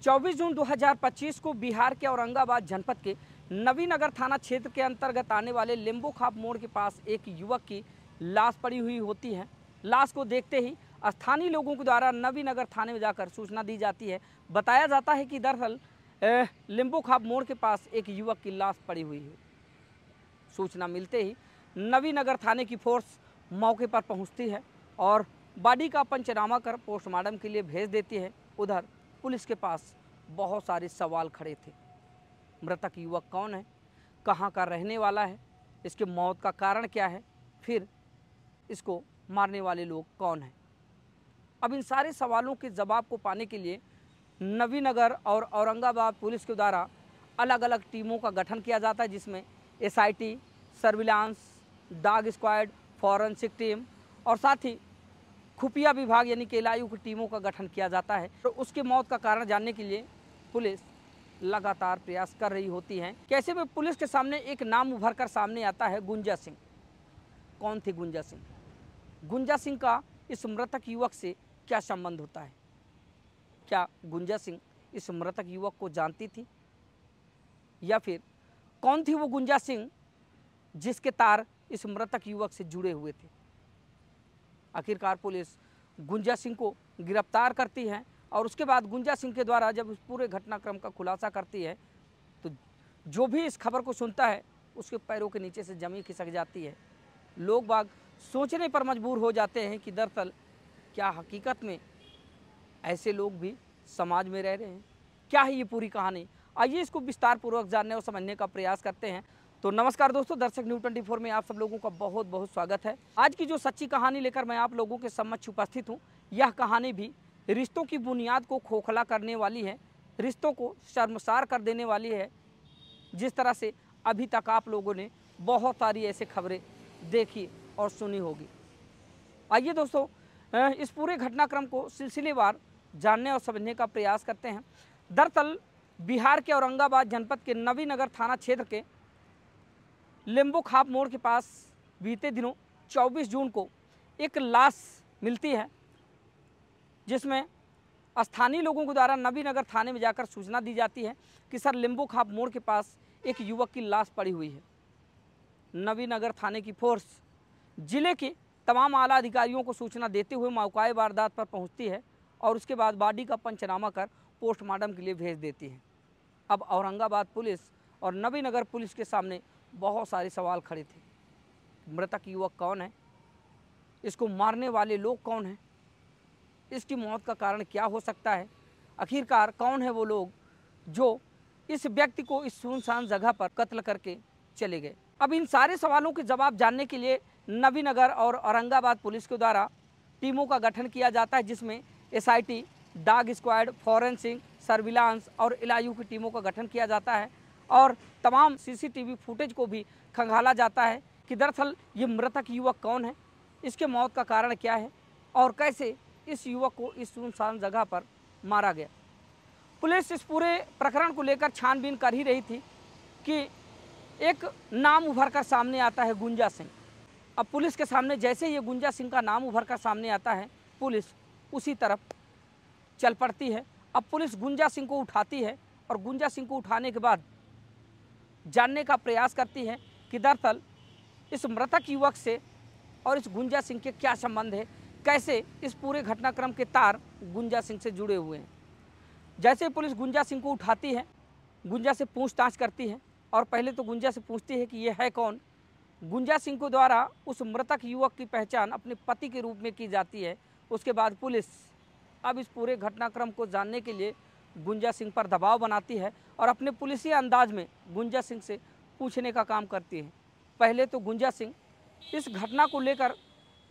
24 जून 2025 को बिहार के औरंगाबाद जनपद के नवीनगर थाना क्षेत्र के अंतर्गत आने वाले लिंबू खाप मोड़ के पास एक युवक की लाश पड़ी हुई होती है। लाश को देखते ही स्थानीय लोगों के द्वारा नवीनगर थाने में जाकर सूचना दी जाती है। बताया जाता है कि दरअसल लिंबू खाप मोड़ के पास एक युवक की लाश पड़ी हुई है। सूचना मिलते ही नवीनगर थाने की फोर्स मौके पर पहुंचती है और बॉडी का पंचनामा कर पोस्टमार्टम के लिए भेज देती है। उधर पुलिस के पास बहुत सारे सवाल खड़े थे। मृतक युवक कौन है, कहां का रहने वाला है, इसके मौत का कारण क्या है, फिर इसको मारने वाले लोग कौन हैं। अब इन सारे सवालों के जवाब को पाने के लिए नवीनगर और औरंगाबाद पुलिस के द्वारा अलग अलग टीमों का गठन किया जाता है, जिसमें SIT, surveillance, dog squad, forensic team और साथ ही खुफिया विभाग यानी कि एलआईयू की टीमों का गठन किया जाता है। तो उसकी मौत का कारण जानने के लिए पुलिस लगातार प्रयास कर रही होती है। कैसे में पुलिस के सामने एक नाम उभर कर सामने आता है, गुंजा सिंह। कौन थे गुंजा सिंह? गुंजा सिंह का इस मृतक युवक से क्या संबंध होता है? क्या गुंजा सिंह इस मृतक युवक को जानती थी, या फिर कौन थी वो गुंजा सिंह जिसके तार इस मृतक युवक से जुड़े हुए थे? आखिरकार पुलिस गुंजा सिंह को गिरफ्तार करती है और उसके बाद गुंजा सिंह के द्वारा जब इस पूरे घटनाक्रम का खुलासा करती है तो जो भी इस खबर को सुनता है उसके पैरों के नीचे से जमीन खिसक जाती है। लोग बाग सोचने पर मजबूर हो जाते हैं कि दरअसल क्या हकीकत में ऐसे लोग भी समाज में रह रहे हैं? क्या है ये पूरी कहानी? आइए इसको विस्तार पूर्वक जानने और समझने का प्रयास करते हैं। तो नमस्कार दोस्तों, दर्शक न्यूज़ 24 में आप सब लोगों का बहुत बहुत स्वागत है। आज की जो सच्ची कहानी लेकर मैं आप लोगों के समक्ष उपस्थित हूँ, यह कहानी भी रिश्तों की बुनियाद को खोखला करने वाली है, रिश्तों को शर्मसार कर देने वाली है। जिस तरह से अभी तक आप लोगों ने बहुत सारी ऐसी खबरें देखी और सुनी होगी। आइए दोस्तों इस पूरे घटनाक्रम को सिलसिलेवार जानने और समझने का प्रयास करते हैं। दरअसल बिहार के औरंगाबाद जनपद के नवीनगर थाना क्षेत्र के लिंबू खाप मोड़ के पास बीते दिनों 24 जून को एक लाश मिलती है, जिसमें स्थानीय लोगों के द्वारा नवीनगर थाने में जाकर सूचना दी जाती है कि सर लिंबू खाप मोड़ के पास एक युवक की लाश पड़ी हुई है। नवीनगर थाने की फोर्स जिले के तमाम आला अधिकारियों को सूचना देते हुए मौका वारदात पर पहुंचती है और उसके बाद बॉडी का पंचनामा कर पोस्टमार्टम के लिए भेज देती है। अब औरंगाबाद पुलिस और नवीनगर पुलिस के सामने बहुत सारे सवाल खड़े थे। मृतक युवक कौन है, इसको मारने वाले लोग कौन हैं, इसकी मौत का कारण क्या हो सकता है, आखिरकार कौन है वो लोग जो इस व्यक्ति को इस सुनसान जगह पर कत्ल करके चले गए। अब इन सारे सवालों के जवाब जानने के लिए नवीनगर और औरंगाबाद पुलिस के द्वारा टीमों का गठन किया जाता है, जिसमें SIT, dog squad, forensic, surveillance और एलआईयू की टीमों का गठन किया जाता है और तमाम सीसीटीवी फुटेज को भी खंगाला जाता है कि दरअसल ये मृतक युवक कौन है, इसके मौत का कारण क्या है और कैसे इस युवक को इस सुनसान जगह पर मारा गया। पुलिस इस पूरे प्रकरण को लेकर छानबीन कर ही रही थी कि एक नाम उभर कर सामने आता है, गुंजा सिंह। अब पुलिस के सामने जैसे ये गुंजा सिंह का नाम उभर कर सामने आता है, पुलिस उसी तरफ चल पड़ती है। अब पुलिस गुंजा सिंह को उठाती है और गुंजा सिंह को उठाने के बाद जानने का प्रयास करती है कि दरअसल इस मृतक युवक से और इस गुंजा सिंह के क्या संबंध है, कैसे इस पूरे घटनाक्रम के तार गुंजा सिंह से जुड़े हुए हैं। जैसे पुलिस गुंजा सिंह को उठाती है, गुंजा से पूछताछ करती है और पहले तो गुंजा से पूछती है कि ये है कौन। गुंजा सिंह को द्वारा उस मृतक युवक की पहचान अपने पति के रूप में की जाती है। उसके बाद पुलिस अब इस पूरे घटनाक्रम को जानने के लिए गुंजा सिंह पर दबाव बनाती है और अपने पुलिसी अंदाज में गुंजा सिंह से पूछने का काम करती है। पहले तो गुंजा सिंह इस घटना को लेकर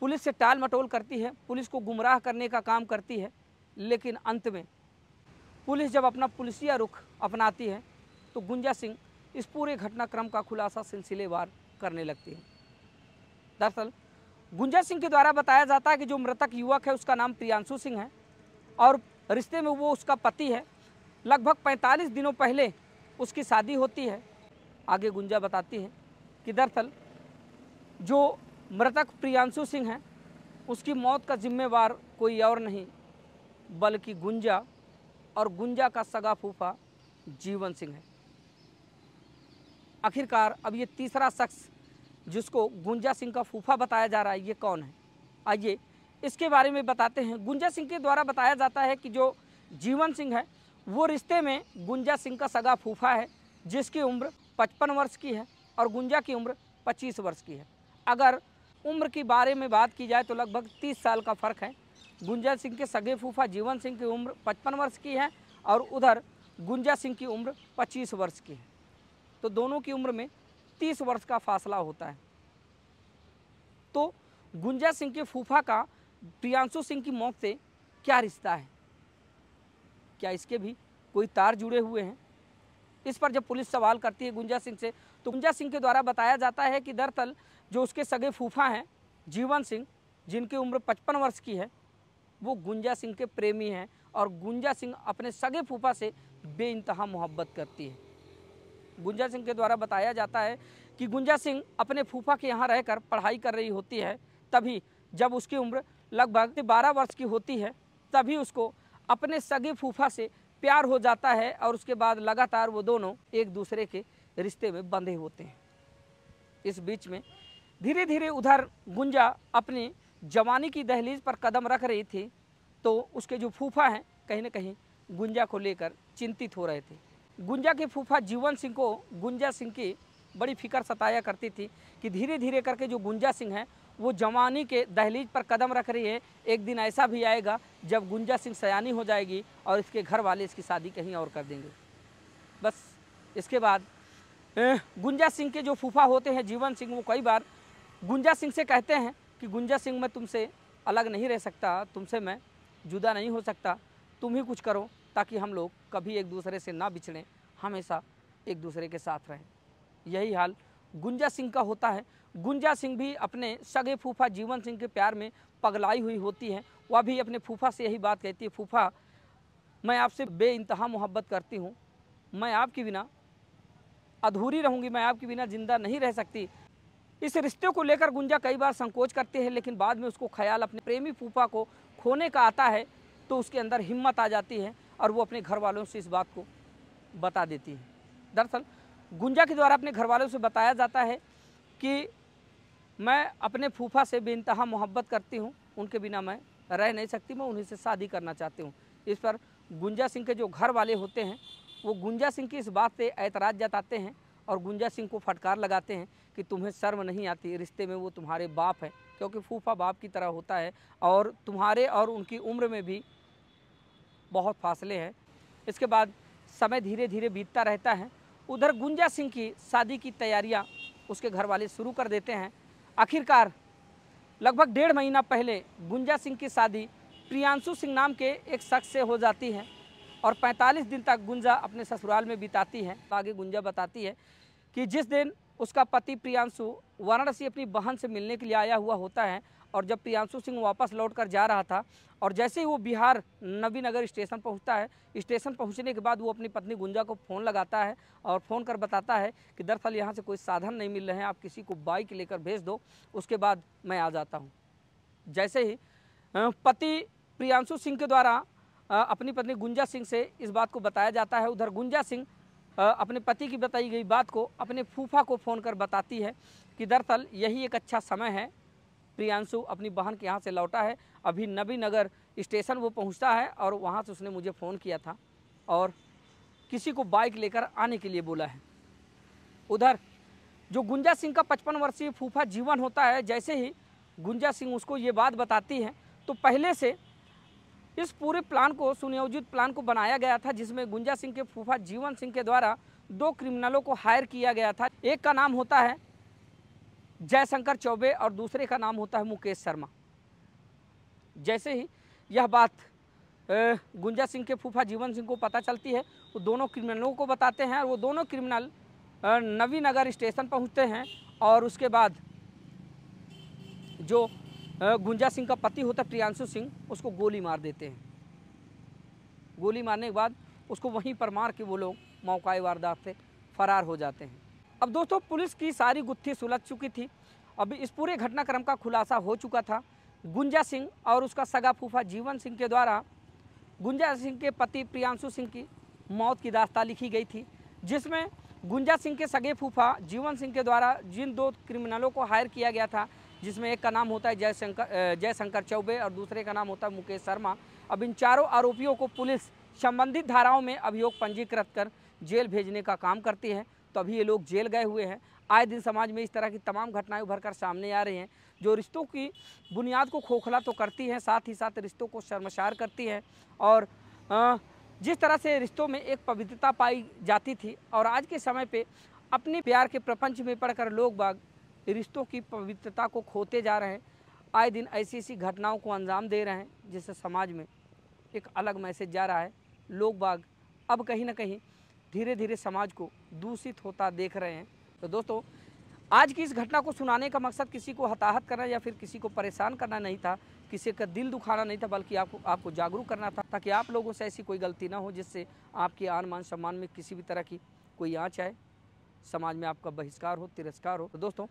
पुलिस से टाल मटोल करती है, पुलिस को गुमराह करने का काम करती है, लेकिन अंत में पुलिस जब अपना पुलिसिया रुख अपनाती है तो गुंजा सिंह इस पूरे घटनाक्रम का खुलासा सिलसिलेवार करने लगती है। दरअसल गुंजा सिंह के द्वारा बताया जाता है कि जो मृतक युवक है उसका नाम प्रियांशु सिंह है और रिश्ते में वो उसका पति है। लगभग 45 दिनों पहले उसकी शादी होती है। आगे गुंजा बताती है कि दरअसल जो मृतक प्रियांशु सिंह है उसकी मौत का जिम्मेवार कोई और नहीं बल्कि गुंजा और गुंजा का सगा फूफा जीवन सिंह है। आखिरकार अब ये तीसरा शख्स जिसको गुंजा सिंह का फूफा बताया जा रहा है, ये कौन है? आइए इसके बारे में बताते हैं। गुंजा सिंह के द्वारा बताया जाता है कि जो जीवन सिंह है वो रिश्ते में गुंजा सिंह का सगा फूफा है, जिसकी उम्र 55 वर्ष की है और गुंजा की उम्र 25 वर्ष की है। अगर उम्र की बारे में बात की जाए तो लगभग 30 साल का फ़र्क है। गुंजा सिंह के सगे फूफा जीवन सिंह की उम्र 55 वर्ष की है और उधर गुंजा सिंह की उम्र 25 वर्ष की है। तो दोनों की उम्र में 30 वर्ष का फासला होता है। तो गुंजा सिंह के फूफा का प्रियांशु सिंह की मौत से क्या रिश्ता है? क्या इसके भी कोई तार जुड़े हुए हैं? इस पर जब पुलिस सवाल करती है गुंजा सिंह से, तो गुंजा सिंह के द्वारा बताया जाता है कि दरअसल जो उसके सगे फूफा हैं जीवन सिंह, जिनकी उम्र 55 वर्ष की है, वो गुंजा सिंह के प्रेमी हैं और गुंजा सिंह अपने सगे फूफा से बेइंतहा मोहब्बत करती है। गुंजा सिंह के द्वारा बताया जाता है कि गुंजा सिंह अपने फूफा के यहाँ रहकर पढ़ाई कर रही होती है। तभी जब उसकी उम्र लगभग 12 वर्ष की होती है, तभी उसको अपने सगे फूफा से प्यार हो जाता है और उसके बाद लगातार वो दोनों एक दूसरे के रिश्ते में बंधे होते हैं। इस बीच में धीरे धीरे उधर गुंजा अपनी जवानी की दहलीज पर कदम रख रही थी, तो उसके जो फूफा हैं कहीं ना कहीं गुंजा को लेकर चिंतित हो रहे थे। गुंजा के फूफा जीवन सिंह को गुंजा सिंह की बड़ी फिक्र सताया करती थी कि धीरे धीरे करके जो गुंजा सिंह है वो जवानी के दहलीज पर कदम रख रही है। एक दिन ऐसा भी आएगा जब गुंजा सिंह सयानी हो जाएगी और इसके घर वाले इसकी शादी कहीं और कर देंगे। बस इसके बाद गुंजा सिंह के जो फूफा होते हैं जीवन सिंह, वो कई बार गुंजा सिंह से कहते हैं कि गुंजा सिंह, मैं तुमसे अलग नहीं रह सकता, तुमसे मैं जुदा नहीं हो सकता, तुम ही कुछ करो ताकि हम लोग कभी एक दूसरे से ना बिछड़ें, हमेशा एक दूसरे के साथ रहें। यही हाल गुंजा सिंह का होता है। गुंजा सिंह भी अपने सगे फूफा जीवन सिंह के प्यार में पगलाई हुई होती है। वह भी अपने फूफा से यही बात कहती है, फूफा मैं आपसे बेइंतहा मोहब्बत करती हूँ, मैं आपके बिना अधूरी रहूँगी, मैं आपके बिना जिंदा नहीं रह सकती। इस रिश्ते को लेकर गुंजा कई बार संकोच करते हैं, लेकिन बाद में उसको ख्याल अपने प्रेमी फूफा को खोने का आता है, तो उसके अंदर हिम्मत आ जाती है और वो अपने घर वालों से इस बात को बता देती है। दरअसल गुंजा के द्वारा अपने घर वालों से बताया जाता है कि मैं अपने फूफा से बेइंतहा मोहब्बत करती हूँ, उनके बिना मैं रह नहीं सकती, मैं उन्हीं से शादी करना चाहती हूँ। इस पर गुंजा सिंह के जो घर वाले होते हैं वो गुंजा सिंह की इस बात से ऐतराज़ जताते हैं और गुंजा सिंह को फटकार लगाते हैं कि तुम्हें शर्म नहीं आती, रिश्ते में वो तुम्हारे बाप हैं, क्योंकि फूफा बाप की तरह होता है और तुम्हारे और उनकी उम्र में भी बहुत फासले हैं। इसके बाद समय धीरे धीरे बीतता रहता है। उधर गुंजा सिंह की शादी की तैयारियां उसके घर वाले शुरू कर देते हैं। आखिरकार लगभग 1.5 महीना पहले गुंजा सिंह की शादी प्रियांशु सिंह नाम के एक शख्स से हो जाती है और 45 दिन तक गुंजा अपने ससुराल में बिताती है। आगे गुंजा बताती है कि जिस दिन उसका पति प्रियांशु वाराणसी अपनी बहन से मिलने के लिए आया हुआ होता है और जब प्रियांशु सिंह वापस लौटकर जा रहा था और जैसे ही वो बिहार नवीनगर स्टेशन पहुंचता है, स्टेशन पहुंचने के बाद वो अपनी पत्नी गुंजा को फ़ोन लगाता है और फ़ोन कर बताता है कि दरअसल यहाँ से कोई साधन नहीं मिल रहे हैं, आप किसी को बाइक लेकर भेज दो, उसके बाद मैं आ जाता हूँ। जैसे ही पति प्रियांशु सिंह के द्वारा अपनी पत्नी गुंजा सिंह से इस बात को बताया जाता है, उधर गुंजा सिंह अपने पति की बताई गई बात को अपने फूफा को फ़ोन कर बताती है कि दरअसल यही एक अच्छा समय है, प्रियांशु अपनी बहन के यहाँ से लौटा है, अभी नवीनगर स्टेशन वो पहुँचता है और वहाँ से उसने मुझे फ़ोन किया था और किसी को बाइक लेकर आने के लिए बोला है। उधर जो गुंजा सिंह का 55 वर्षीय फूफा जीवन होता है, जैसे ही गुंजा सिंह उसको ये बात बताती है तो पहले से इस पूरे प्लान को, सुनियोजित प्लान को बनाया गया था, जिसमें गुंजा सिंह के फूफा जीवन सिंह के द्वारा 2 क्रिमिनलों को हायर किया गया था। एक का नाम होता है जयशंकर चौबे और दूसरे का नाम होता है मुकेश शर्मा। जैसे ही यह बात गुंजा सिंह के फूफा जीवन सिंह को पता चलती है, वो दोनों क्रिमिनलों को बताते हैं और वो दोनों क्रिमिनल नवीनगर स्टेशन पहुंचते हैं और उसके बाद जो गुंजा सिंह का पति होता है प्रियांशु सिंह, उसको गोली मार देते हैं। गोली मारने के बाद उसको वहीं पर मार के वो लोग मौका वारदात से फरार हो जाते हैं। अब दोस्तों पुलिस की सारी गुत्थी सुलझ चुकी थी। अभी इस पूरे घटनाक्रम का खुलासा हो चुका था। गुंजा सिंह और उसका सगा फूफा जीवन सिंह के द्वारा गुंजा सिंह के पति प्रियांशु सिंह की मौत की दास्तान लिखी गई थी, जिसमें गुंजा सिंह के सगे फूफा जीवन सिंह के द्वारा जिन 2 क्रिमिनलों को हायर किया गया था, जिसमें एक का नाम होता है जयशंकर चौबे और दूसरे का नाम होता है मुकेश शर्मा। अब इन चारों आरोपियों को पुलिस संबंधित धाराओं में अभियोग पंजीकृत कर जेल भेजने का काम करती है। तो अभी ये लोग जेल गए हुए हैं। आए दिन समाज में इस तरह की तमाम घटनाएं उभर कर सामने आ रही हैं, जो रिश्तों की बुनियाद को खोखला तो करती हैं, साथ ही साथ रिश्तों को शर्मसार करती हैं। और जिस तरह से रिश्तों में एक पवित्रता पाई जाती थी और आज के समय पे अपने प्यार के प्रपंच में पड़कर लोग बाग रिश्तों की पवित्रता को खोते जा रहे हैं। आए दिन ऐसी ऐसी घटनाओं को अंजाम दे रहे हैं, जिससे समाज में एक अलग मैसेज जा रहा है। लोग बाग अब कहीं ना कहीं धीरे धीरे समाज को दूषित होता देख रहे हैं। तो दोस्तों, आज की इस घटना को सुनाने का मकसद किसी को हताहत करना या फिर किसी को परेशान करना नहीं था, किसी का दिल दुखाना नहीं था, बल्कि आपको जागरूक करना था, ताकि आप लोगों से ऐसी कोई गलती ना हो जिससे आपके आन मान सम्मान में किसी भी तरह की कोई आँच आए, समाज में आपका बहिष्कार हो, तिरस्कार हो। तो दोस्तों,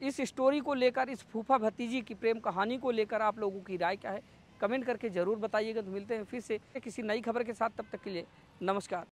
इस स्टोरी को लेकर, इस फूफा भतीजी की प्रेम कहानी को लेकर आप लोगों की राय क्या है, कमेंट करके ज़रूर बताइएगा। तो मिलते हैं फिर से किसी नई खबर के साथ, तब तक के लिए नमस्कार।